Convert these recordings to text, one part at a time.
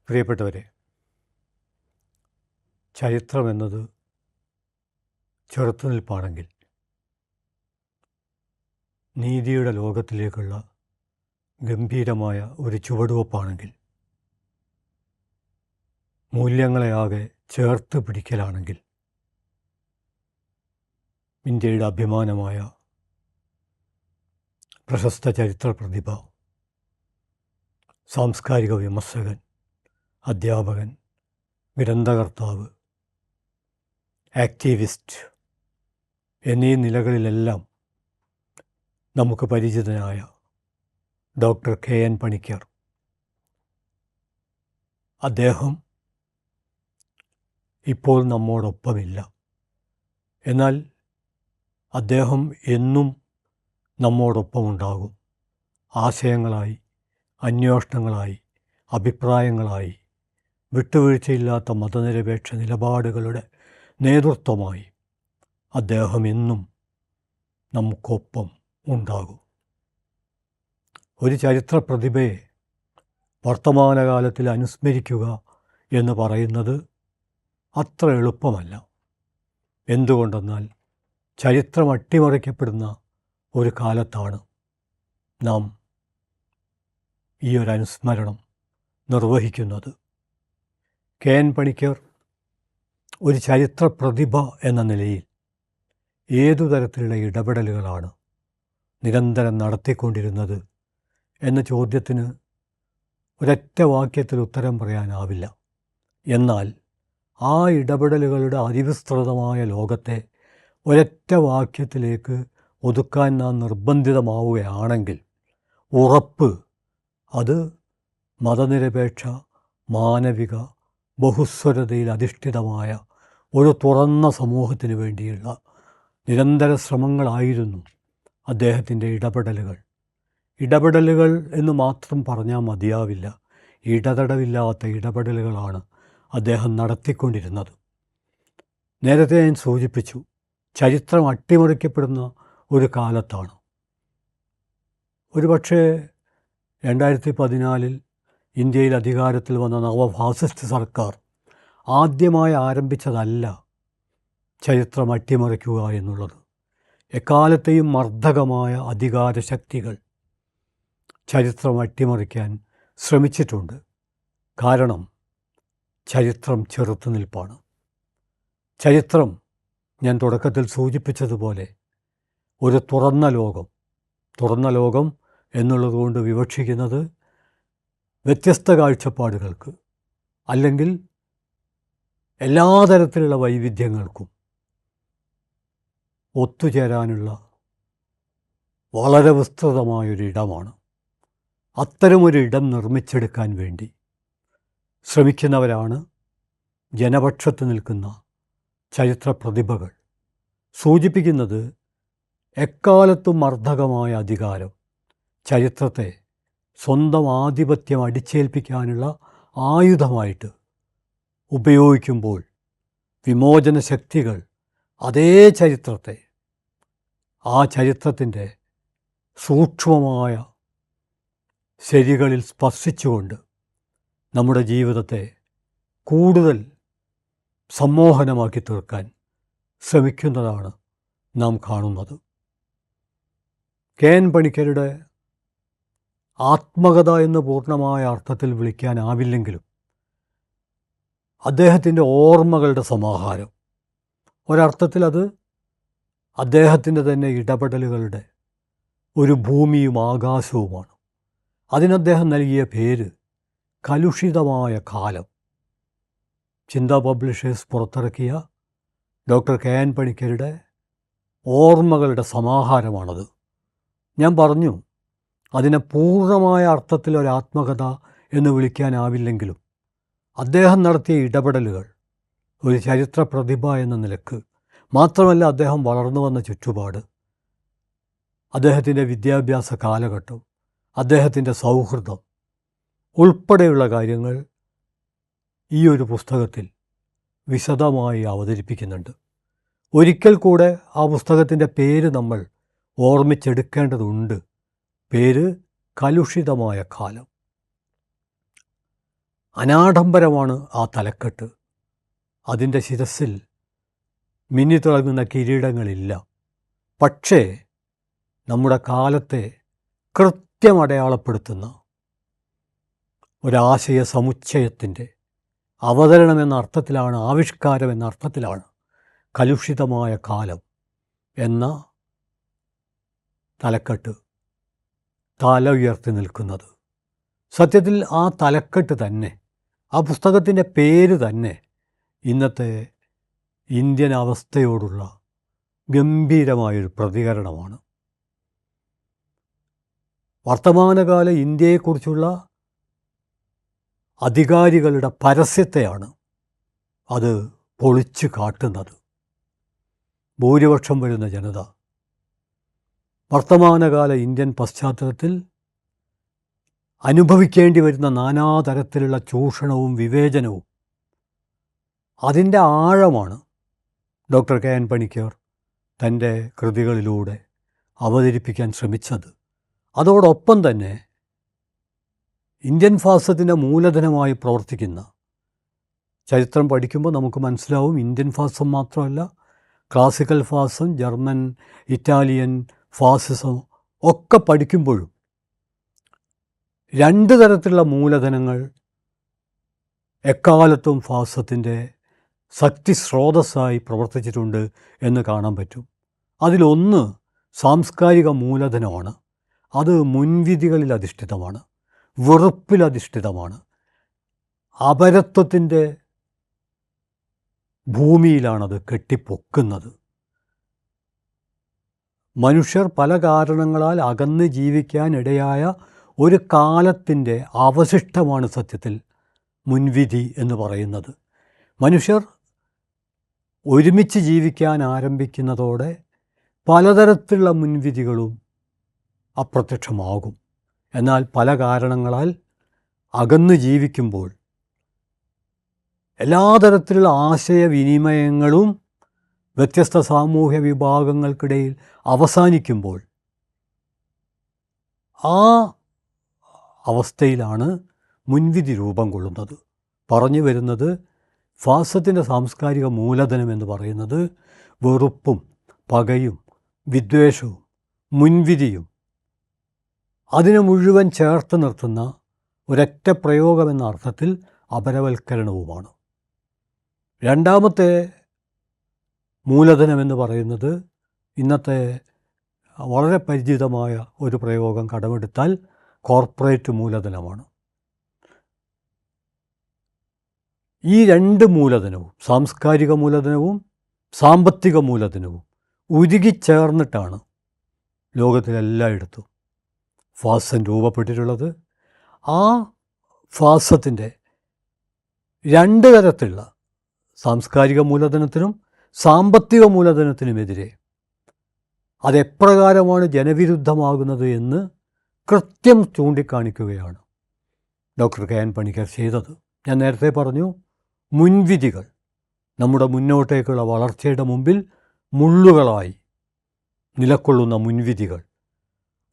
പ്രിയപ്പെട്ടവരെ, ചരിത്രമെന്നത് ചെറുത്തുനിൽപ്പാണെങ്കിൽ നീതിയുടെ ലോകത്തിലേക്കുള്ള ഗംഭീരമായ ഒരു ചുവടുവെപ്പാണെങ്കിൽ, മൂല്യങ്ങളെയാകെ ചേർത്ത് പിടിക്കലാണെങ്കിൽ, ഇന്ത്യയുടെ അഭിമാനമായ പ്രശസ്ത ചരിത്ര പ്രതിഭ, സാംസ്കാരിക വിമർശകൻ, അധ്യാപകൻ, ഗ്രന്ഥകർത്താവ്, ആക്ടിവിസ്റ്റ് എന്നീ നിലകളിലെല്ലാം നമുക്ക് പരിചിതനായ ഡോക്ടർ KN പണിക്കർ, അദ്ദേഹം ഇപ്പോൾ നമ്മോടൊപ്പമില്ല. എന്നാൽ അദ്ദേഹം എന്നും നമ്മോടൊപ്പമുണ്ടാകും. ആശയങ്ങളായി, അന്വേഷണങ്ങളായി, അഭിപ്രായങ്ങളായി, വിട്ടുവീഴ്ചയില്ലാത്ത മതനിരപേക്ഷ നിലപാടുകളുടെ നേതൃത്വമായി അദ്ദേഹം എന്നും നമുക്കൊപ്പം ഉണ്ടാകും. ഒരു ചരിത്ര പ്രതിഭയെ വർത്തമാനകാലത്തിൽ അനുസ്മരിക്കുക എന്ന് പറയുന്നത് അത്ര എളുപ്പമല്ല. എന്തുകൊണ്ടെന്നാൽ ചരിത്രം അട്ടിമറിക്കപ്പെടുന്ന ഒരു കാലത്താണ് നാം ഈ ഒരു അനുസ്മരണം നിർവഹിക്കുന്നത്. KN പണിക്കർ ഒരു ചരിത്ര പ്രതിഭ എന്ന നിലയിൽ ഏതു തരത്തിലുള്ള ഇടപെടലുകളാണ് നിരന്തരം നടത്തിക്കൊണ്ടിരുന്നത് എന്ന ചോദ്യത്തിന് ഒരൊറ്റ വാക്യത്തിൽ ഉത്തരം പറയാനാവില്ല. എന്നാൽ ആ ഇടപെടലുകളുടെ അതിവിസ്തൃതമായ ലോകത്തെ ഒരൊറ്റ വാക്യത്തിലേക്ക് ഒതുക്കാൻ നാം നിർബന്ധിതമാവുകയാണെങ്കിൽ ഉറപ്പ് അത് മതനിരപേക്ഷ, മാനവിക, ബഹുസ്വരതയിൽ അധിഷ്ഠിതമായ ഒരു തുറന്ന സമൂഹത്തിന് വേണ്ടിയുള്ള നിരന്തര ശ്രമങ്ങളായിരുന്നു അദ്ദേഹത്തിൻ്റെ ഇടപെടലുകൾ. ഇടപെടലുകൾ എന്ന് മാത്രം പറഞ്ഞാൽ മതിയാവില്ല. ഇടതടവില്ലാത്ത ഇടപെടലുകളാണ് അദ്ദേഹം നടത്തിക്കൊണ്ടിരുന്നത്. നേരത്തെ ഞാൻ സൂചിപ്പിച്ചു, ചരിത്രം അട്ടിമറിക്കപ്പെടുന്ന ഒരു കാലത്താണ്. ഒരുപക്ഷെ 2014 ഇന്ത്യയിൽ അധികാരത്തിൽ വന്ന നവഫാസിസ്റ്റ് സർക്കാർ ആദ്യമായി ആരംഭിച്ചതല്ല ചരിത്രം അട്ടിമറിക്കുക എന്നുള്ളത്. എക്കാലത്തെയും മർദ്ദകമായ അധികാരശക്തികൾ ചരിത്രം അട്ടിമറിക്കാൻ ശ്രമിച്ചിട്ടുണ്ട്. കാരണം ചരിത്രം ചെറുത്തുനിൽപ്പാണ്. ചരിത്രം, ഞാൻ തുടക്കത്തിൽ സൂചിപ്പിച്ചതുപോലെ, ഒരു തുറന്ന ലോകം. തുറന്ന ലോകം എന്നുള്ളതുകൊണ്ട് വിവക്ഷിക്കുന്നത് വ്യത്യസ്ത കാഴ്ചപ്പാടുകൾക്ക് അല്ലെങ്കിൽ എല്ലാ തരത്തിലുള്ള വൈവിധ്യങ്ങൾക്കും ഒത്തുചേരാനുള്ള വളരെ വിസ്തൃതമായൊരിടമാണ്. അത്തരമൊരിടം നിർമ്മിച്ചെടുക്കാൻ വേണ്ടി ശ്രമിക്കുന്നവരാണ് ജനപക്ഷത്ത് നിൽക്കുന്ന ചരിത്ര പ്രതിഭകൾ. സൂചിപ്പിക്കുന്നത് എക്കാലത്തും മർദ്ദകമായ അധികാരം ചരിത്രത്തെ സ്വന്തം ആധിപത്യം അടിച്ചേൽപ്പിക്കാനുള്ള ആയുധമായിട്ട് ഉപയോഗിക്കുമ്പോൾ വിമോചന ശക്തികൾ അതേ ചരിത്രത്തെ, ആ ചരിത്രത്തിൻ്റെ സൂക്ഷ്മമായ ശരികളിൽ സ്പർശിച്ചുകൊണ്ട് നമ്മുടെ ജീവിതത്തെ കൂടുതൽ സമ്മോഹനമാക്കി തീർക്കാൻ ശ്രമിക്കുന്നതാണ് നാം കാണുന്നത്. KN പണിക്കരുടെ ആത്മകഥ എന്ന് പൂർണ്ണമായ അർത്ഥത്തിൽ വിളിക്കാനാവില്ലെങ്കിലും അദ്ദേഹത്തിൻ്റെ ഓർമ്മകളുടെ സമാഹാരം, ഒരർത്ഥത്തിൽ അത് അദ്ദേഹത്തിൻ്റെ തന്നെ ഇടപെടലുകളുടെ ഒരു ഭൂമിയും ആകാശവുമാണ്. അതിനദ്ദേഹം നൽകിയ പേര് കലുഷിതമായ കാലം. ചിന്താ പബ്ലിഷേഴ്സ് പുറത്തിറക്കിയ ഡോക്ടർ KN പണിക്കരുടെ ഓർമ്മകളുടെ സമാഹാരമാണത്. ഞാൻ പറഞ്ഞു, അതിനെ പൂർണ്ണമായ അർത്ഥത്തിൽ ഒരാത്മകഥ എന്ന് വിളിക്കാനാവില്ലെങ്കിലും അദ്ദേഹം നടത്തിയ ഇടപെടലുകൾ ഒരു ചരിത്ര പ്രതിഭ എന്ന നിലക്ക്, മാത്രമല്ല അദ്ദേഹം വളർന്നു വന്ന ചുറ്റുപാട്, അദ്ദേഹത്തിൻ്റെ വിദ്യാഭ്യാസ കാലഘട്ടം, അദ്ദേഹത്തിൻ്റെ സൗഹൃദം ഉൾപ്പെടെയുള്ള കാര്യങ്ങൾ ഈ ഒരു പുസ്തകത്തിൽ വിശദമായി അവതരിപ്പിക്കുന്നുണ്ട്. ഒരിക്കൽ കൂടെ ആ പുസ്തകത്തിൻ്റെ പേര് നമ്മൾ ഓർമ്മിച്ചെടുക്കേണ്ടതുണ്ട്. പേര് കലുഷിതമായ കാലം. അനാഡംബരമാണ് ആ തലക്കെട്ട്. അതിൻ്റെ ശിരസിൽ മിന്നിത്തിളങ്ങുന്ന കിരീടങ്ങളില്ല. പക്ഷേ നമ്മുടെ കാലത്തെ കൃത്യമടയാളപ്പെടുത്തുന്ന ഒരാശയ സമുച്ചയത്തിൻ്റെ അവതരണം എന്ന അർത്ഥത്തിലാണ്, ആവിഷ്കാരം എന്ന അർത്ഥത്തിലാണ് കലുഷിതമായ കാലം എന്ന തലക്കെട്ട് തല ഉയർത്തി നിൽക്കുന്നത്. സത്യത്തിൽ ആ തലക്കെട്ട് തന്നെ, ആ പുസ്തകത്തിൻ്റെ പേര് തന്നെ ഇന്നത്തെ ഇന്ത്യൻ അവസ്ഥയോടുള്ള ഗംഭീരമായൊരു പ്രതികരണമാണ്. വർത്തമാനകാല ഇന്ത്യയെക്കുറിച്ചുള്ള അധികാരികളുടെ പരസ്യത്തെയാണ് അത് പൊളിച്ചു കാട്ടുന്നത്. ഭൂരിപക്ഷം വരുന്ന ജനത വർത്തമാനകാല ഇന്ത്യൻ പശ്ചാത്തലത്തിൽ അനുഭവിക്കേണ്ടി വരുന്ന നാനാതരത്തിലുള്ള ചൂഷണവും വിവേചനവും അതിൻ്റെ ആഴമാണ് ഡോക്ടർ കെ എൻ പണിക്കർ തൻ്റെ കൃതികളിലൂടെ അവതരിപ്പിക്കാൻ ശ്രമിച്ചത്. അതോടൊപ്പം തന്നെ ഇന്ത്യൻ ഫാസിസത്തിൻ്റെ മൂലധനമായി പ്രവർത്തിക്കുന്ന, ചരിത്രം പഠിക്കുമ്പോൾ നമുക്ക് മനസ്സിലാവും, ഇന്ത്യൻ ഫാസിസം മാത്രമല്ല, ക്ലാസിക്കൽ ഫാസിസം, ജർമ്മൻ, ഇറ്റാലിയൻ ഫാസിസം ഒക്കെ പഠിക്കുമ്പോഴും രണ്ട് തരത്തിലുള്ള മൂലധനങ്ങൾ എക്കാലത്തും ഫാസിസത്തിൻ്റെ ശക്തി സ്രോതസ്സായി പ്രവർത്തിച്ചിട്ടുണ്ട് എന്ന് കാണാൻ പറ്റും. അതിലൊന്ന് സാംസ്കാരിക മൂലധനമാണ്. അത് മുൻവിധികളിൽ അധിഷ്ഠിതമാണ്, വെറുപ്പിലധിഷ്ഠിതമാണ്, അപരത്വത്തിൻ്റെ ഭൂമിയിലാണത് കെട്ടിപ്പൊക്കുന്നത്. മനുഷ്യർ പല കാരണങ്ങളാൽ അകന്ന് ജീവിക്കാനിടയായ ഒരു കാലത്തിൻ്റെ അവശിഷ്ടമാണ് സത്യത്തിൽ മുൻവിധി എന്ന് പറയുന്നത്. മനുഷ്യർ ഒരുമിച്ച് ജീവിക്കാൻ ആരംഭിക്കുന്നതോടെ പലതരത്തിലുള്ള മുൻവിധികളും അപ്രത്യക്ഷമാകും. എന്നാൽ പല കാരണങ്ങളാൽ അകന്ന് ജീവിക്കുമ്പോൾ, എല്ലാ തരത്തിലുള്ള ആശയവിനിമയങ്ങളും വ്യത്യസ്ത സാമൂഹ്യ വിഭാഗങ്ങൾക്കിടയിൽ അവസാനിക്കുമ്പോൾ, ആ അവസ്ഥയിലാണ് മുൻവിധി രൂപം കൊള്ളുന്നത്. പറഞ്ഞു വരുന്നത്, ഫാസിസത്തിൻ്റെ സാംസ്കാരിക മൂലധനം എന്ന് പറയുന്നത് വെറുപ്പും പകയും വിദ്വേഷവും മുൻവിധിയും അതിനെ മുഴുവൻ ചേർത്ത് നിർത്തുന്ന ഒരൊറ്റ പ്രയോഗമെന്ന അർത്ഥത്തിൽ അപരവൽക്കരണവുമാണ്. രണ്ടാമത്തെ മൂലധനമെന്ന് പറയുന്നത് ഇന്നത്തെ വളരെ പരിചിതമായ ഒരു പ്രയോഗം കടമെടുത്താൽ കോർപ്പറേറ്റ് മൂലധനമാണ്. ഈ രണ്ട് മൂലധനവും, സാംസ്കാരിക മൂലധനവും സാമ്പത്തിക മൂലധനവും ഉരുകിച്ചേർന്നിട്ടാണ് ലോകത്തിലെല്ലായിടത്തും ഫാസിസം രൂപപ്പെട്ടിട്ടുള്ളത്. ആ ഫാസിസത്തിൻ്റെ രണ്ട് തരത്തിലുള്ള സാംസ്കാരിക മൂലധനത്തിനും സാമ്പത്തിക മൂലധനത്തിനുമെതിരെ അതെപ്രകാരമാണ് ജനവിരുദ്ധമാകുന്നത് എന്ന് കൃത്യം ചൂണ്ടിക്കാണിക്കുകയാണ് ഡോക്ടർ കെ എൻ പണിക്കർ ചെയ്തത്. ഞാൻ നേരത്തെ പറഞ്ഞു, മുൻവിധികൾ നമ്മുടെ മുന്നോട്ടേക്കുള്ള വളർച്ചയുടെ മുമ്പിൽ മുള്ളുകളായി നിലകൊള്ളുന്ന മുൻവിധികൾ.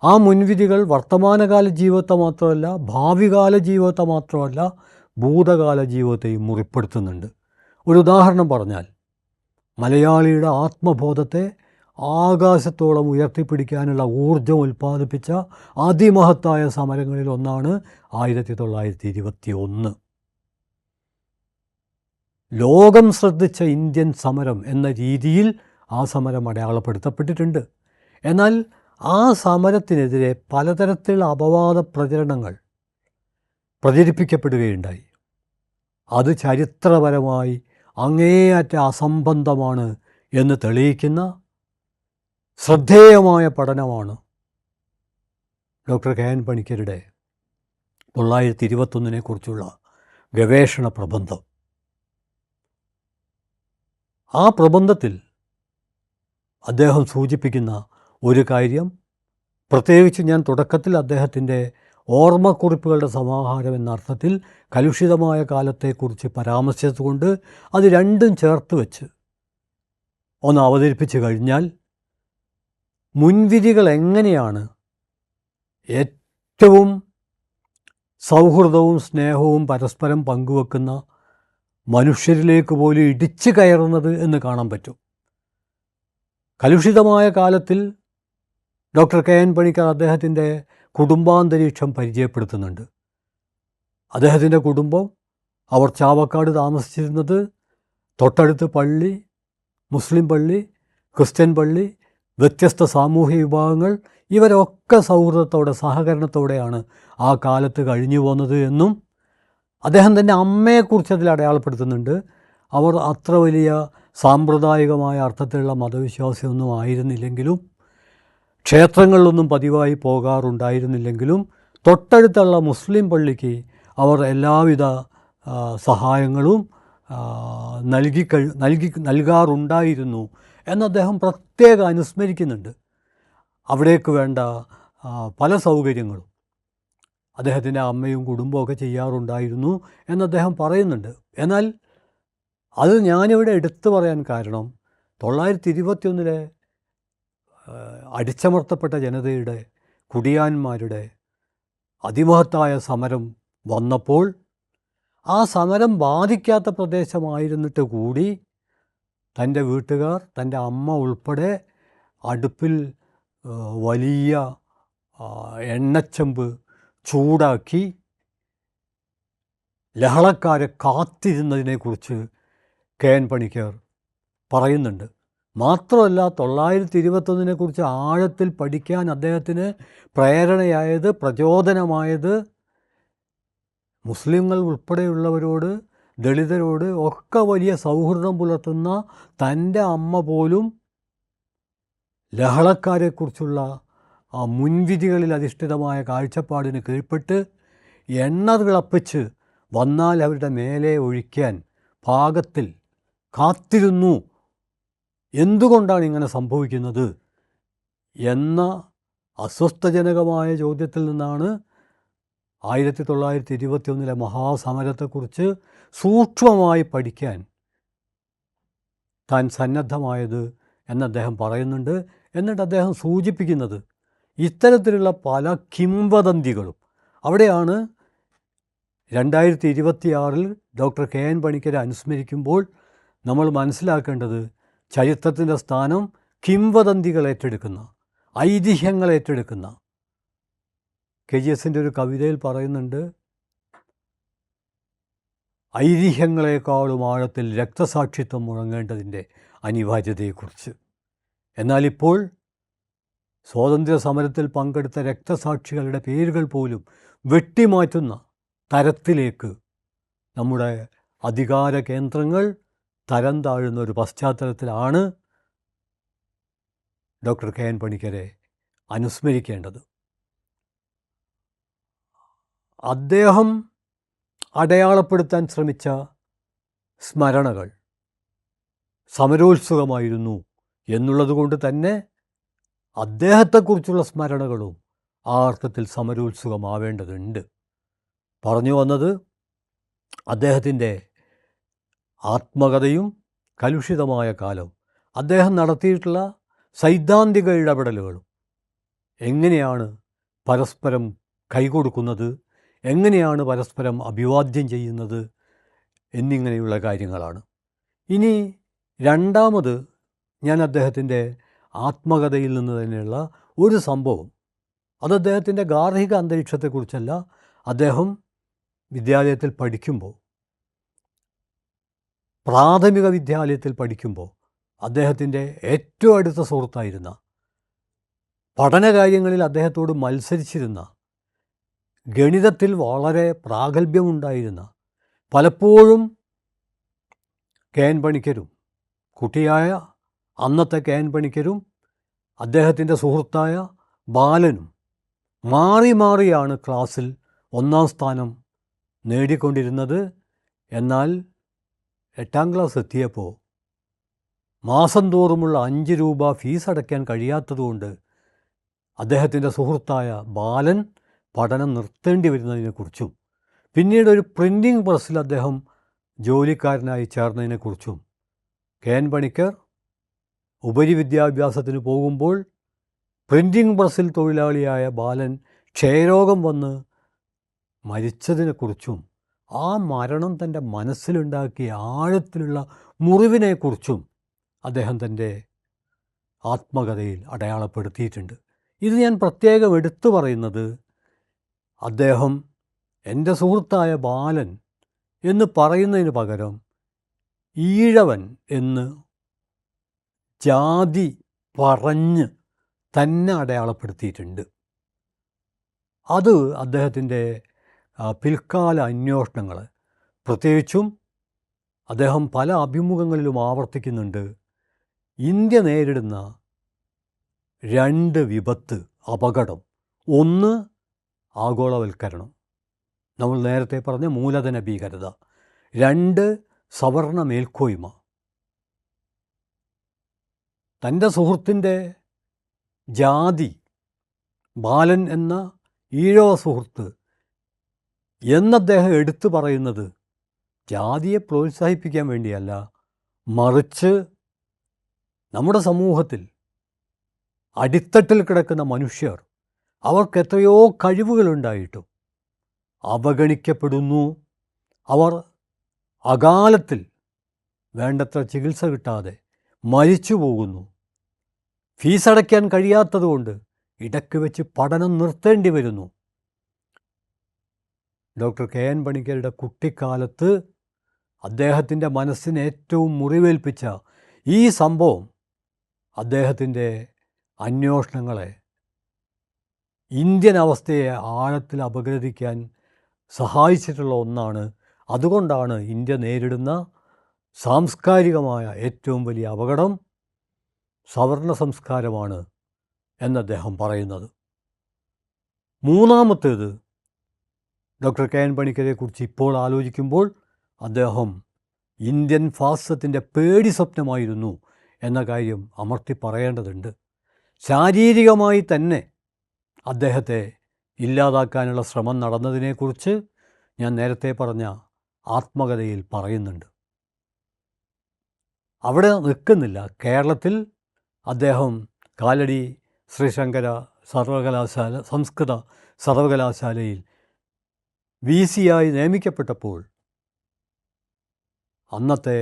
ആ മുൻവിധികൾ വർത്തമാനകാല ജീവിതത്തെ മാത്രമല്ല, ഭാവികാല ജീവിതത്തെ മാത്രമല്ല, ഭൂതകാല ജീവിതത്തെയും മുറിപ്പെടുത്തുന്നുണ്ട്. ഒരു ഉദാഹരണം പറഞ്ഞാൽ, മലയാളിയുടെ ആത്മബോധത്തെ ആകാശത്തോളം ഉയർത്തിപ്പിടിക്കാനുള്ള ഊർജം ഉൽപ്പാദിപ്പിച്ച അതിമഹത്തായ സമരങ്ങളിൽ ഒന്നാണ് 1921. ലോകം ശ്രദ്ധിച്ച ഇന്ത്യൻ സമരം എന്ന രീതിയിൽ ആ സമരം അടയാളപ്പെടുത്തപ്പെട്ടിട്ടുണ്ട്. എന്നാൽ ആ സമരത്തിനെതിരെ പലതരത്തിലുള്ള അപവാദ പ്രചരണങ്ങൾ പ്രചരിപ്പിക്കപ്പെടുകയുണ്ടായി. അത് ചരിത്രപരമായി അങ്ങേയറ്റ അസംബന്ധമാണ് എന്ന് തെളിയിക്കുന്ന ശ്രദ്ധേയമായ പഠനമാണ് ഡോക്ടർ കെ എൻ പണിക്കരുടെ 1921 ഗവേഷണ പ്രബന്ധം. ആ പ്രബന്ധത്തിൽ അദ്ദേഹം സൂചിപ്പിക്കുന്ന ഒരു കാര്യം, പ്രത്യേകിച്ച് ഞാൻ തുടക്കത്തിൽ അദ്ദേഹത്തിൻ്റെ ഓർമ്മക്കുറിപ്പുകളുടെ സമാഹാരം എന്ന അർത്ഥത്തിൽ കലുഷിതമായ കാലത്തെക്കുറിച്ച് പരാമർശിച്ചുകൊണ്ട് അത് രണ്ടും ചേർത്ത് വെച്ച് ഒന്ന് അവതരിപ്പിച്ചു കഴിഞ്ഞാൽ, മുൻവിധികൾ എങ്ങനെയാണ് ഏറ്റവും സൗഹൃദവും സ്നേഹവും പരസ്പരം പങ്കുവെക്കുന്ന മനുഷ്യരിലേക്ക് പോലും ഇടിച്ചു കയറുന്നത് എന്ന് കാണാൻ പറ്റും. കലുഷിതമായ കാലത്തിൽ ഡോക്ടർ കെ എൻ പണിക്കർ അദ്ദേഹത്തിൻ്റെ കുടുംബാന്തരീക്ഷം പരിചയപ്പെടുത്തുന്നുണ്ട്. അദ്ദേഹത്തിൻ്റെ കുടുംബം, അവർ ചാവക്കാട് താമസിച്ചിരുന്നത്, തൊട്ടടുത്ത് പള്ളി, മുസ്ലിം പള്ളി, ക്രിസ്ത്യൻ പള്ളി, വ്യത്യസ്ത സാമൂഹ്യ വിഭാഗങ്ങൾ, ഇവരൊക്കെ സൗഹൃദത്തോടെ സഹകരണത്തോടെയാണ് ആ കാലത്ത് കഴിഞ്ഞു പോകുന്നത് എന്നും അദ്ദേഹം തന്നെ അമ്മയെക്കുറിച്ച് അതിൽ അടയാളപ്പെടുത്തുന്നുണ്ട്. അവർ അത്ര വലിയ സാമ്പ്രദായികമായ അർത്ഥത്തിലുള്ള മതവിശ്വാസിയൊന്നും ആയിരുന്നില്ലെങ്കിലും, ക്ഷേത്രങ്ങളിലൊന്നും പതിവായി പോകാറുണ്ടായിരുന്നില്ലെങ്കിലും, തൊട്ടടുത്തുള്ള മുസ്ലിം പള്ളിക്ക് അവർ എല്ലാവിധ സഹായങ്ങളും നൽകാറുണ്ടായിരുന്നു എന്ന് അദ്ദേഹം പ്രത്യേകം അനുസ്മരിക്കുന്നുണ്ട്. അവിടേക്ക് വേണ്ട പല സൗകര്യങ്ങളും അദ്ദേഹത്തിൻ്റെ അമ്മയും കുടുംബമൊക്കെ ചെയ്യാറുണ്ടായിരുന്നു എന്ന് അദ്ദേഹം പറയുന്നുണ്ട്. എന്നാൽ അത് ഞാനിവിടെ എടുത്തു പറയാൻ കാരണം 1921 അടിച്ചമർത്തപ്പെട്ട ജനതയുടെ, കുടിയാന്മാരുടെ അതിമഹത്തായ സമരം വന്നപ്പോൾ ആ സമരം ബാധിക്കാത്ത പ്രദേശമായിരുന്നിട്ട് കൂടി തൻ്റെ വീട്ടുകാർ, തൻ്റെ അമ്മ ഉൾപ്പെടെ അടുപ്പിൽ വലിയ എണ്ണച്ചെമ്പ് ചൂടാക്കി ലഹളക്കാരെ കാത്തിരുന്നതിനെക്കുറിച്ച് കെ എൻ പണിക്കർ പറയുന്നുണ്ട്. മാത്രമല്ല 1921 ആഴത്തിൽ പഠിക്കാൻ അദ്ദേഹത്തിന് പ്രേരണയായത്, പ്രചോദനമായത് മുസ്ലിങ്ങൾ ഉൾപ്പെടെയുള്ളവരോട്, ദളിതരോട് ഒക്കെ വലിയ സൗഹൃദം പുലർത്തുന്ന തൻ്റെ അമ്മ പോലും ലഹളക്കാരെക്കുറിച്ചുള്ള ആ മുൻവിധികളിൽ അധിഷ്ഠിതമായ കാഴ്ചപ്പാടിന് കീഴ്പ്പെട്ട് എണ്ണ തിളപ്പിച്ച് വന്നാൽ അവരുടെ മേലെ ഒഴിക്കാൻ പാകത്തിൽ കാത്തിരുന്നു. എന്തുകൊണ്ടാണ് ഇങ്ങനെ സംഭവിക്കുന്നത് എന്ന അസ്വസ്ഥജനകമായ ചോദ്യത്തിൽ നിന്നാണ് 1921 മഹാസമരത്തെക്കുറിച്ച് സൂക്ഷ്മമായി പഠിക്കാൻ താൻ സന്നദ്ധമായത് എന്ന് അദ്ദേഹം പറയുന്നുണ്ട്. എന്നിട്ട് അദ്ദേഹം സൂചിപ്പിക്കുന്നത് ഇത്തരത്തിലുള്ള പല കിംവദന്തികളും, അവിടെയാണ് 2026 ഡോക്ടർ കെ എൻ പണിക്കരെ അനുസ്മരിക്കുമ്പോൾ നമ്മൾ മനസ്സിലാക്കേണ്ടത് ചരിത്രത്തിൻ്റെ സ്ഥാനം കിംവദന്തികൾ ഏറ്റെടുക്കുന്ന, ഐതിഹ്യങ്ങൾ ഏറ്റെടുക്കുന്ന. KGS-ൻ്റെ ഒരു കവിതയിൽ പറയുന്നുണ്ട്, ഐതിഹ്യങ്ങളെക്കാളും ആഴത്തിൽ രക്തസാക്ഷിത്വം മുഴങ്ങേണ്ടതിൻ്റെ അനിവാര്യതയെക്കുറിച്ച്. എന്നാലിപ്പോൾ സ്വാതന്ത്ര്യ സമരത്തിൽ പങ്കെടുത്ത രക്തസാക്ഷികളുടെ പേരുകൾ പോലും വെട്ടിമാറ്റുന്ന തരത്തിലേക്ക് നമ്മുടെ അധികാര കേന്ദ്രങ്ങൾ തരം താഴുന്ന ഒരു പശ്ചാത്തലത്തിലാണ് ഡോക്ടർ കെ എൻ പണിക്കരെ അനുസ്മരിക്കേണ്ടത്. അദ്ദേഹം അടയാളപ്പെടുത്താൻ ശ്രമിച്ച സ്മരണകൾ സമരോത്സുകമായിരുന്നു എന്നുള്ളതുകൊണ്ട് തന്നെ അദ്ദേഹത്തെക്കുറിച്ചുള്ള സ്മരണകളും ആ അർത്ഥത്തിൽ സമരോത്സുകമാവേണ്ടതുണ്ട്. പറഞ്ഞു വന്നത് അദ്ദേഹത്തിൻ്റെ ആത്മകഥയും കലുഷിതമായ കാലം, അദ്ദേഹം നടത്തിയിട്ടുള്ള സൈദ്ധാന്തിക ഇടപെടലുകളും, എങ്ങനെയാണ് പരസ്പരം കൈകൊടുക്കുന്നത്, എങ്ങനെയാണ് പരസ്പരം അഭിവാദ്യം ചെയ്യുന്നത് എന്നിങ്ങനെയുള്ള കാര്യങ്ങളാണ്. ഇനി രണ്ടാമത് ഞാൻ അദ്ദേഹത്തിൻ്റെ ആത്മകഥയിൽ നിന്ന് തന്നെയുള്ള ഒരു സംഭവം, അത് അദ്ദേഹത്തിൻ്റെ ഗാർഹിക അന്തരീക്ഷത്തെക്കുറിച്ചല്ല, അദ്ദേഹം വിദ്യാലയത്തിൽ പഠിക്കുമ്പോൾ, പ്രാഥമിക വിദ്യാലയത്തിൽ പഠിക്കുമ്പോൾ അദ്ദേഹത്തിൻ്റെ ഏറ്റവും അടുത്ത സുഹൃത്തായിരുന്ന, പഠനകാര്യങ്ങളിൽ അദ്ദേഹത്തോട് മത്സരിച്ചിരുന്ന, ഗണിതത്തിൽ വളരെ പ്രാഗൽഭ്യമുണ്ടായിരുന്ന, പലപ്പോഴും കെ എൻ പണിക്കരും, കുട്ടിയായ അന്നത്തെ കെ എൻ പണിക്കരും അദ്ദേഹത്തിൻ്റെ സുഹൃത്തായ ബാലനും മാറി മാറിയാണ് ക്ലാസ്സിൽ ഒന്നാം സ്ഥാനം നേടിക്കൊണ്ടിരുന്നത്. എന്നാൽ 8ാം ക്ലാസ് എത്തിയപ്പോൾ മാസം തോറുമുള്ള 5 രൂപ ഫീസ് അടയ്ക്കാൻ കഴിയാത്തതുകൊണ്ട് അദ്ദേഹത്തിൻ്റെ സുഹൃത്തായ ബാലൻ പഠനം നിർത്തേണ്ടി വരുന്നതിനെക്കുറിച്ചും, പിന്നീട് ഒരു പ്രിൻറ്റിംഗ് പ്രസ്സിൽ അദ്ദേഹം ജോലിക്കാരനായി ചേർന്നതിനെക്കുറിച്ചും, കെ എൻ പണിക്കർ ഉപരിവിദ്യാഭ്യാസത്തിന് പോകുമ്പോൾ പ്രിൻറ്റിംഗ് പ്രസ്സിൽ തൊഴിലാളിയായ ബാലൻ ക്ഷയരോഗം വന്ന് മരിച്ചതിനെക്കുറിച്ചും ആ മരണം തൻ്റെ മനസ്സിലുണ്ടാക്കിയ ആഴത്തിലുള്ള മുറിവിനെക്കുറിച്ചും അദ്ദേഹം തൻ്റെ ആത്മകഥയിൽ അടയാളപ്പെടുത്തിയിട്ടുണ്ട്. ഇത് ഞാൻ പ്രത്യേകം എടുത്തു പറയുന്നത് അദ്ദേഹം എൻ്റെ സുഹൃത്തായ ബാലൻ എന്ന് പറയുന്നതിന് പകരം ഈഴവൻ എന്ന് ജാതി പറഞ്ഞ് തന്നെ അടയാളപ്പെടുത്തിയിട്ടുണ്ട്. അത് അദ്ദേഹത്തിൻ്റെ പിൽക്കാല അന്വേഷണങ്ങൾ, പ്രത്യേകിച്ചും അദ്ദേഹം പല അഭിമുഖങ്ങളിലും ആവർത്തിക്കുന്നുണ്ട്, ഇന്ത്യ നേരിടുന്ന 2 വിപത്ത്, അപകടം. ഒന്ന് ആഗോളവൽക്കരണം, നമ്മൾ നേരത്തെ പറഞ്ഞ മൂലധന ഭീകരത. 2 സവർണ മേൽക്കോയ്മ. തൻ്റെ സുഹൃത്തിൻ്റെ ജാതി, ബാലൻ എന്ന ഈഴവ സുഹൃത്ത് എന്നദ്ദേഹം എടുത്തു പറയുന്നത് ജാതിയെ പ്രോത്സാഹിപ്പിക്കാൻ വേണ്ടിയല്ല, മറിച്ച് നമ്മുടെ സമൂഹത്തിൽ അടിത്തട്ടിൽ കിടക്കുന്ന മനുഷ്യർ, അവർക്ക് എത്രയോ കഴിവുകളുണ്ടായിട്ടും അവഗണിക്കപ്പെടുന്നു. അവർ അകാലത്തിൽ വേണ്ടത്ര ചികിത്സ കിട്ടാതെ മരിച്ചു പോകുന്നു. ഫീസടയ്ക്കാൻ കഴിയാത്തതുകൊണ്ട് ഇടയ്ക്ക് വെച്ച് പഠനം നിർത്തേണ്ടി വരുന്നു. ഡോക്ടർ KN പണിക്കരുടെ കുട്ടിക്കാലത്ത് അദ്ദേഹത്തിൻ്റെ മനസ്സിന് ഏറ്റവും മുറിവേൽപ്പിച്ച ഈ സംഭവം അദ്ദേഹത്തിൻ്റെ അന്വേഷണങ്ങളെ, ഇന്ത്യൻ അവസ്ഥയെ ആഴത്തിൽ അപഗ്രഥിക്കാൻ സഹായിച്ചിട്ടുള്ള ഒന്നാണ്. അതുകൊണ്ടാണ് ഇന്ത്യ നേരിടുന്ന സാംസ്കാരികമായ ഏറ്റവും വലിയ അപകടം സവർണ സംസ്കാരമാണ് എന്ന് അദ്ദേഹം പറയുന്നത്. മൂന്നാമത്തേത്, ഡോക്ടർ KN പണിക്കരെക്കുറിച്ച് ഇപ്പോൾ ആലോചിക്കുമ്പോൾ അദ്ദേഹം ഇന്ത്യൻ ഫാസിസത്തിൻ്റെ പേടി സ്വപ്നമായിരുന്നു എന്ന കാര്യം അമർത്തി പറയേണ്ടതുണ്ട്. ശാരീരികമായി തന്നെ അദ്ദേഹത്തെ ഇല്ലാതാക്കാനുള്ള ശ്രമം നടന്നതിനെക്കുറിച്ച് ഞാൻ നേരത്തെ പറഞ്ഞ ആത്മകഥയിൽ പറയുന്നുണ്ട്. അവിടെ നിൽക്കുന്നില്ല. കേരളത്തിൽ അദ്ദേഹം കാലടി ശ്രീശങ്കര സർവകലാശാല, സംസ്കൃത സർവകലാശാലയിൽ VC ആയി നിയമിക്കപ്പെട്ടപ്പോൾ അന്നത്തെ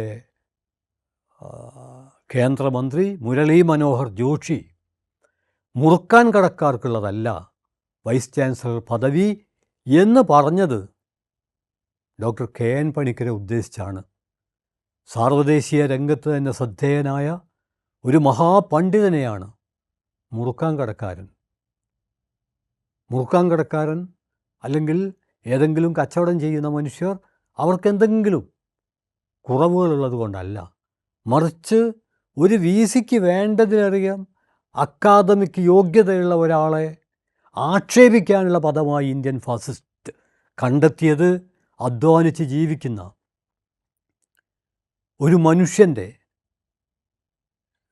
കേന്ദ്രമന്ത്രി മുരളീ മനോഹർ ജോഷി മുറുക്കാൻ കടക്കാർക്കുള്ളതല്ല വൈസ് ചാൻസലർ പദവി എന്ന് പറഞ്ഞത് ഡോക്ടർ KN പണിക്കരെ ഉദ്ദേശിച്ചാണ്. സാർവദേശീയ രംഗത്ത് തന്നെ ശ്രദ്ധേയനായ ഒരു മഹാപണ്ഡിതനെയാണ് മുറുക്കാൻ കടക്കാരൻ. മുറുക്കാൻ കടക്കാരൻ അല്ലെങ്കിൽ ഏതെങ്കിലും കച്ചവടം ചെയ്യുന്ന മനുഷ്യർ അവർക്കെന്തെങ്കിലും കുറവുകളുള്ളത് കൊണ്ടല്ല, മറിച്ച് ഒരു VCക്ക് വേണ്ടതിലധികം അക്കാദമിക് യോഗ്യതയുള്ള ഒരാളെ ആക്ഷേപിക്കാനുള്ള പദമായി ഇന്ത്യൻ ഫാസിസ്റ്റ് കണ്ടെത്തിയത് അധ്വാനിച്ച് ജീവിക്കുന്ന ഒരു മനുഷ്യൻ്റെ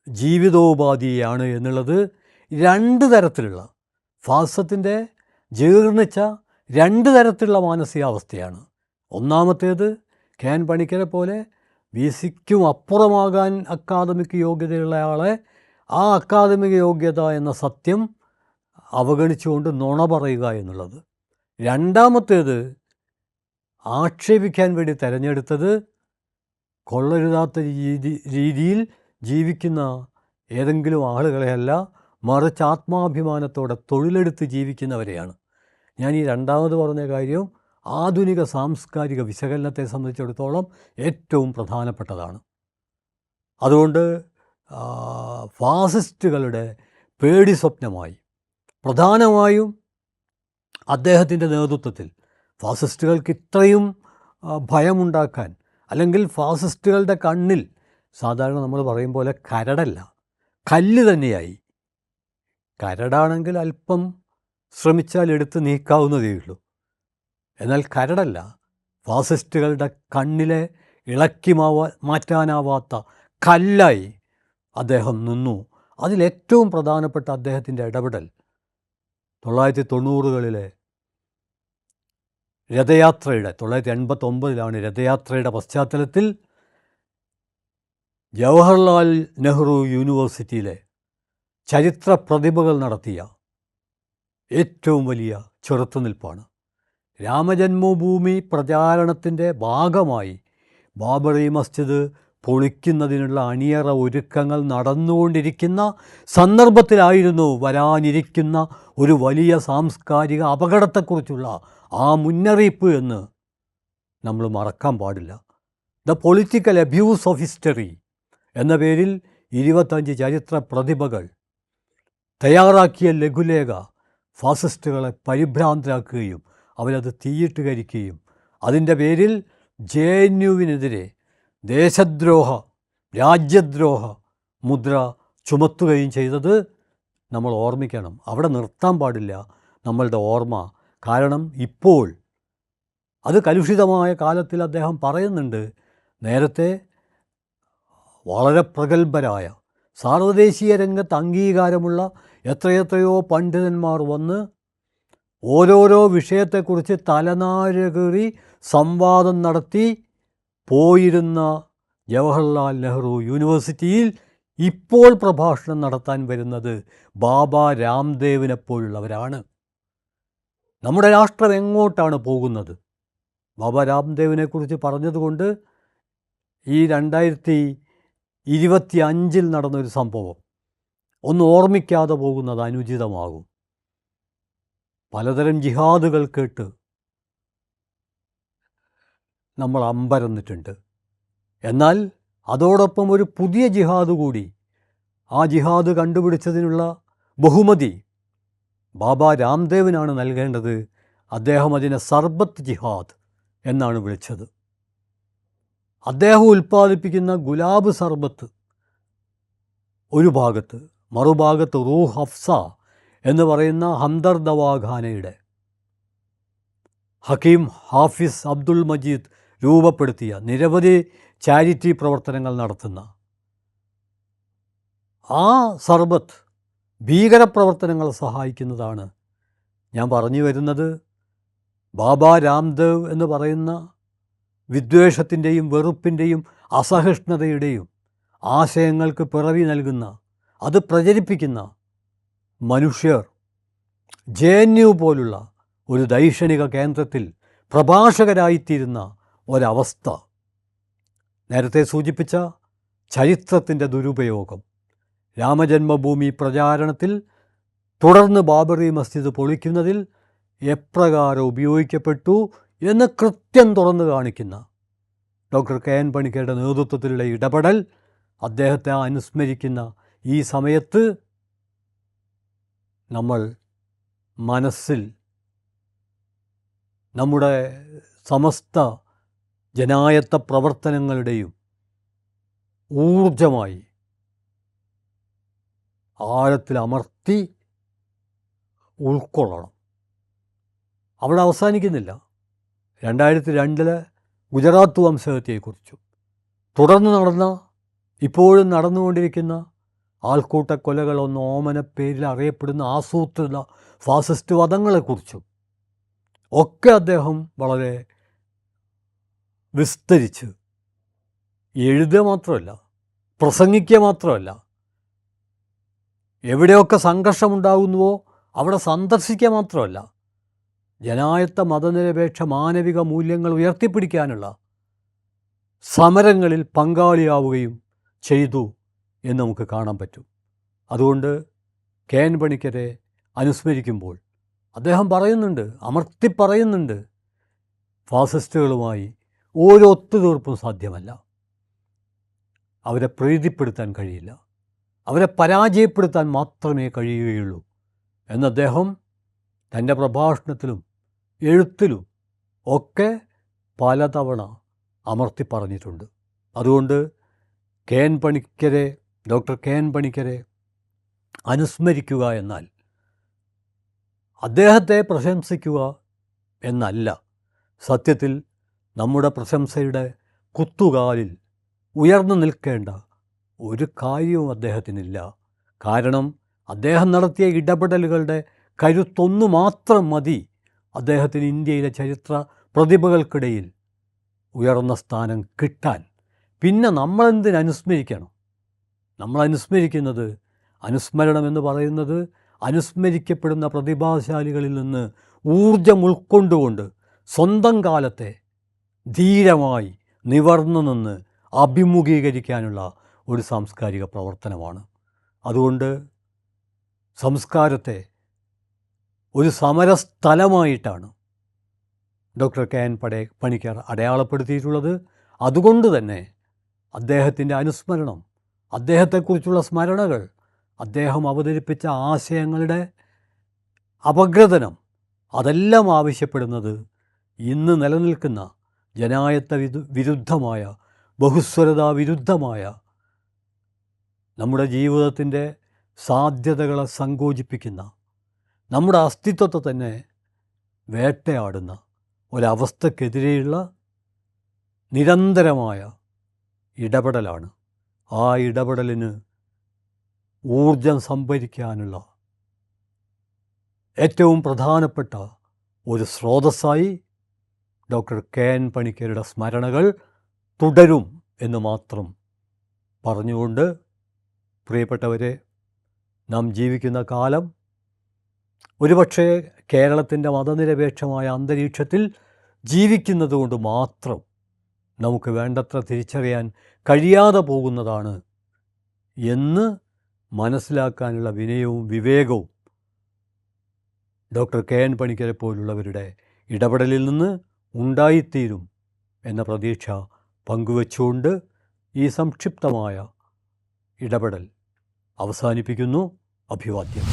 ജീവിതോപാധിയാണ് എന്നുള്ളത് 2 തരത്തിലുള്ള ഫാസിസത്തിൻ്റെ ജീർണിച്ച 2 തരത്തിലുള്ള മാനസികാവസ്ഥയാണ്. ഒന്നാമത്തേത് KN പണിക്കരെ പോലെ VCക്കും അപ്പുറമാകാൻ അക്കാദമിക് യോഗ്യതയുള്ള ആളെ ആ അക്കാദമിക യോഗ്യത എന്ന സത്യം അവഗണിച്ചുകൊണ്ട് നുണ പറയുക എന്നുള്ളത്. രണ്ടാമത്തേത് ആക്ഷേപിക്കാൻ വേണ്ടി തിരഞ്ഞെടുത്തത് കൊള്ളരുതാത്ത രീതിയിൽ ജീവിക്കുന്ന ഏതെങ്കിലും ആളുകളെയല്ല, മറിച്ച് ആത്മാഭിമാനത്തോടെ തൊഴിലെടുത്ത് ജീവിക്കുന്നവരെയാണ്. ഞാൻ ഈ രണ്ടാമത് പറഞ്ഞ കാര്യം ആധുനിക സാംസ്കാരിക വിശകലനത്തെ സംബന്ധിച്ചിടത്തോളം ഏറ്റവും പ്രധാനപ്പെട്ടതാണ്. അതുകൊണ്ട് ഫാസിസ്റ്റുകളുടെ പേടി സ്വപ്നമായി പ്രധാനമായും അദ്ദേഹത്തിൻ്റെ നേതൃത്വത്തിൽ ഫാസിസ്റ്റുകൾക്ക് ഇത്രയും ഭയമുണ്ടാക്കാൻ, അല്ലെങ്കിൽ ഫാസിസ്റ്റുകളുടെ കണ്ണിൽ സാധാരണ നമ്മൾ പറയും പോലെ കരടല്ല, കല്ല് തന്നെയായി. കരടാണെങ്കിൽ അല്പം ശ്രമിച്ചാൽ എടുത്ത് നീക്കാവുന്നതേ ഉള്ളൂ. എന്നാൽ കരടല്ല, ഫാസിസ്റ്റുകളുടെ കണ്ണിലെ ഇളക്കി മാറ്റാനാവാത്ത കല്ലായി അദ്ദേഹം നിന്നു. അതിലേറ്റവും പ്രധാനപ്പെട്ട അദ്ദേഹത്തിൻ്റെ ഇടപെടൽ 1990കളിലെ രഥയാത്രയുടെ 1989 രഥയാത്രയുടെ പശ്ചാത്തലത്തിൽ ജവഹർലാൽ നെഹ്റു യൂണിവേഴ്സിറ്റിയിലെ ചരിത്ര പ്രതിഭകൾ നടത്തിയ ഏറ്റവും വലിയ ചെറുത്തുനിൽപ്പാണ്. രാമജന്മഭൂമി പ്രചാരണത്തിൻ്റെ ഭാഗമായി ബാബറി മസ്ജിദ് പൊളിക്കുന്നതിനുള്ള അണിയറ ഒരുക്കങ്ങൾ നടന്നുകൊണ്ടിരിക്കുന്ന സന്ദർഭത്തിലായിരുന്നു വരാനിരിക്കുന്ന ഒരു വലിയ സാംസ്കാരിക അപകടത്തെക്കുറിച്ചുള്ള ആ മുന്നറിയിപ്പ് എന്ന് നമ്മൾ മറക്കാൻ പാടില്ല. The political abuse of history എന്ന പേരിൽ 25 ചരിത്ര പ്രതിഭകൾ തയ്യാറാക്കിയ ലഘുലേഖ ഫാസിസ്റ്റുകളെ പരിഭ്രാന്തരാക്കുകയും അവരത് തീയിട്ട് കരിക്കുകയും അതിൻ്റെ പേരിൽ JNUവിനെതിരെ ദേശദ്രോഹ രാജ്യദ്രോഹ മുദ്ര ചുമത്തുകയും ചെയ്തത് നമ്മൾ ഓർമ്മിക്കണം. അവിടെ നിർത്താൻ പാടില്ല നമ്മളുടെ ഓർമ്മ. കാരണം ഇപ്പോൾ അത് കലുഷിതമായ കാലത്തിൽ അദ്ദേഹം പറയുന്നുണ്ട്, നേരത്തെ വളരെ പ്രഗത്ഭരായ സാർവദേശീയ രംഗത്ത് അംഗീകാരമുള്ള എത്രയെത്രയോ പണ്ഡിതന്മാർ വന്ന് ഓരോരോ വിഷയത്തെക്കുറിച്ച് തലനാരിഴകേറി സംവാദം നടത്തി പോയിരുന്ന ജവഹർലാൽ നെഹ്റു യൂണിവേഴ്സിറ്റിയിൽ ഇപ്പോൾ പ്രഭാഷണം നടത്താൻ വരുന്നത് ബാബ രാംദേവിനെപ്പോലുള്ളവരാണ്. നമ്മുടെ രാഷ്ട്രം എങ്ങോട്ടാണ് പോകുന്നത്? ബാബ രാംദേവിനെക്കുറിച്ച് പറഞ്ഞതുകൊണ്ട് ഈ 2025 നടന്നൊരു സംഭവം ഒന്ന് ഓർമ്മിക്കാതെ പോകുന്നത് അനുചിതമാകും. പലതരം ജിഹാദുകൾ കേട്ട് നമ്മൾ അമ്പരന്നിട്ടുണ്ട്. എന്നാൽ അതോടൊപ്പം ഒരു പുതിയ ജിഹാദ് കൂടി, ആ ജിഹാദ് കണ്ടുപിടിച്ചതിനുള്ള ബഹുമതി ബാബ രാംദേവിനാണ് നൽകേണ്ടത്. അദ്ദേഹം അതിനെ സർബത്ത് ജിഹാദ് എന്നാണ് വിളിച്ചത്. അദ്ദേഹം ഉൽപ്പാദിപ്പിക്കുന്ന ഗുലാബ് സർബത്ത് ഒരു ഭാഗത്ത്, മറുഭാഗത്ത് റൂഹ് ഹഫ്സ എന്ന് പറയുന്ന ഹംദർദ് ദവാഖാനയുടെ ഹക്കീം ഹാഫിസ് അബ്ദുൾ മജീദ് രൂപപ്പെടുത്തിയ നിരവധി ചാരിറ്റി പ്രവർത്തനങ്ങൾ നടത്തുന്ന ആ സർബത്ത് ഭീകരപ്രവർത്തനങ്ങളെ സഹായിക്കുന്നതാണ്. ഞാൻ പറഞ്ഞു വരുന്നത്, ബാബ രാംദേവ് എന്ന് പറയുന്ന വിദ്വേഷത്തിൻ്റെയും വെറുപ്പിൻ്റെയും അസഹിഷ്ണുതയുടെയും ആശയങ്ങൾക്ക് പിറവി നൽകുന്ന, അത് പ്രചരിപ്പിക്കുന്ന മനുഷ്യർ JNU പോലുള്ള ഒരു ദൈക്ഷണിക കേന്ദ്രത്തിൽ പ്രഭാഷകരായിത്തീരുന്ന ഒരവസ്ഥ, നേരത്തെ സൂചിപ്പിച്ച ചരിത്രത്തിൻ്റെ ദുരുപയോഗം, രാമജന്മഭൂമി പ്രചാരണത്തിൽ തുടർന്ന് ബാബറി മസ്ജിദ് പൊളിക്കുന്നതിൽ എപ്രകാരം ഉപയോഗിക്കപ്പെട്ടു എന്ന് കൃത്യം തുറന്നു കാണിക്കുന്ന ഡോക്ടർ KN പണിക്കരുടെ നേതൃത്വത്തിലുള്ള ഇടപെടൽ, അദ്ദേഹത്തെ അനുസ്മരിക്കുന്ന ഈ സമയത്ത് നമ്മൾ മനസ്സിൽ നമ്മുടെ സമസ്ത ജനായത്ത പ്രവർത്തനങ്ങളുടെയും ഊർജമായി ആഴത്തിൽ അമർത്തി ഉൾക്കൊള്ളണം. അവിടെ അവസാനിക്കുന്നില്ല. 2002 ഗുജറാത്ത് വംശഹത്യയെക്കുറിച്ചും തുടർന്ന് നടന്ന, ഇപ്പോഴും നടന്നുകൊണ്ടിരിക്കുന്ന ആൾക്കൂട്ട കൊലകൾ എന്ന ഓമന പേരിൽ അറിയപ്പെടുന്ന ആസൂത്രിത ഫാസിസ്റ്റ് വധങ്ങളെക്കുറിച്ചും ഒക്കെ അദ്ദേഹം വളരെ വിസ്തരിച്ച് എഴുതുക മാത്രമല്ല, പ്രസംഗിക്കുക മാത്രമല്ല, എവിടെയൊക്കെ സംഘർഷമുണ്ടാകുന്നുവോ അവിടെ സന്ദർശിക്കുക മാത്രമല്ല, ജനായത്ത മതനിരപേക്ഷ മാനവിക മൂല്യങ്ങൾ ഉയർത്തിപ്പിടിക്കാനുള്ള സമരങ്ങളിൽ പങ്കാളിയാവുകയും ചെയ്തു എന്ന് നമുക്ക് കാണാൻ പറ്റും. അതുകൊണ്ട് KN പണിക്കരെ അനുസ്മരിക്കുമ്പോൾ അദ്ദേഹം പറയുന്നുണ്ട്, അമർത്തി പറയുന്നുണ്ട്, ഫാസിസ്റ്റുകളുമായി ഒരു ഒത്തുതീർപ്പും സാധ്യമല്ല, അവരെ പ്രീതിപ്പെടുത്താൻ കഴിയില്ല, അവരെ പരാജയപ്പെടുത്താൻ മാത്രമേ കഴിയുകയുള്ളൂ എന്ന് അദ്ദേഹം തൻ്റെ പ്രഭാഷണത്തിലും എഴുത്തിലും ഒക്കെ പലതവണ അമർത്തി പറഞ്ഞിട്ടുണ്ട്. അതുകൊണ്ട് KN പണിക്കരെ, ഡോക്ടർ KN പണിക്കരെ അനുസ്മരിക്കുക എന്നാൽ അദ്ദേഹത്തെ പ്രശംസിക്കുക എന്നല്ല. സത്യത്തിൽ നമ്മുടെ പ്രശംസയുടെ കുത്തുകാലിൽ ഉയർന്നു നിൽക്കേണ്ട ഒരു കാര്യവും അദ്ദേഹത്തിനില്ല. കാരണം അദ്ദേഹം നടത്തിയ ഇടപെടലുകളുടെ കരുത്തൊന്നു മാത്രം മതി അദ്ദേഹത്തിന് ഇന്ത്യയിലെ ചരിത്ര പ്രതിഭകൾക്കിടയിൽ ഉയർന്ന സ്ഥാനം കിട്ടാൻ. പിന്നെ നമ്മളെന്തിനനുസ്മരിക്കണം? നമ്മൾ അനുസ്മരിക്കുന്നത്, അനുസ്മരണം എന്ന് പറയുന്നത് അനുസ്മരിക്കപ്പെടുന്ന പ്രതിഭാശാലികളിൽ നിന്ന് ഊർജം ഉൾക്കൊണ്ടുകൊണ്ട് സ്വന്തം കാലത്തെ ധീരമായി നിവർന്നു നിന്ന് അഭിമുഖീകരിക്കാനുള്ള ഒരു സാംസ്കാരിക പ്രവർത്തനമാണ്. അതുകൊണ്ട് സംസ്കാരത്തെ ഒരു സമരസ്ഥലമായിട്ടാണ് ഡോക്ടർ കെ.എൻ. പണിക്കർ അടയാളപ്പെടുത്തിയിട്ടുള്ളത്. അതുകൊണ്ട് തന്നെ അദ്ദേഹത്തിൻ്റെ അനുസ്മരണം, അദ്ദേഹത്തെക്കുറിച്ചുള്ള സ്മരണകൾ, അദ്ദേഹം അവതരിപ്പിച്ച ആശയങ്ങളുടെ അപഗ്രഥനം, അതെല്ലാം ആവശ്യപ്പെടുന്നത് ഇന്ന് നിലനിൽക്കുന്ന ജനായത്ത വിരുദ്ധമായ, ബഹുസ്വരതാ വിരുദ്ധമായ, നമ്മുടെ ജീവിതത്തിൻ്റെ സാധ്യതകളെ സങ്കോചിപ്പിക്കുന്ന, നമ്മുടെ അസ്തിത്വത്തെ തന്നെ വേട്ടയാടുന്ന ഒരവസ്ഥക്കെതിരെയുള്ള നിരന്തരമായ ഇടപെടലാണ്. ആ ഇടപെടലിന് ഊർജം സംഭരിക്കാനുള്ള ഏറ്റവും പ്രധാനപ്പെട്ട ഒരു സ്രോതസ്സായി ഡോക്ടർ കെ.എൻ. പണിക്കരുടെ സ്മരണകൾ തുടരും എന്ന് മാത്രം പറഞ്ഞുകൊണ്ട്, പ്രിയപ്പെട്ടവരെ, നാം ജീവിക്കുന്ന കാലം ഒരുപക്ഷെ കേരളത്തിൻ്റെ മതനിരപേക്ഷമായ അന്തരീക്ഷത്തിൽ ജീവിക്കുന്നത് കൊണ്ട് മാത്രം നമുക്ക് വേണ്ടത്ര തിരിച്ചറിയാൻ കഴിയാതെ പോകുന്നതാണ് എന്ന് മനസ്സിലാക്കാനുള്ള വിനയവും വിവേകവും ഡോക്ടർ കെ.എൻ. പണിക്കരെ പോലുള്ളവരുടെ ഇടപെടലിൽ നിന്ന് ഉണ്ടായിത്തീരും എന്ന പ്രതീക്ഷ പങ്കുവച്ചുകൊണ്ട് ഈ സംക്ഷിപ്തമായ ഇടപെടൽ അവസാനിപ്പിക്കുന്നു. അഭിവാദ്യം.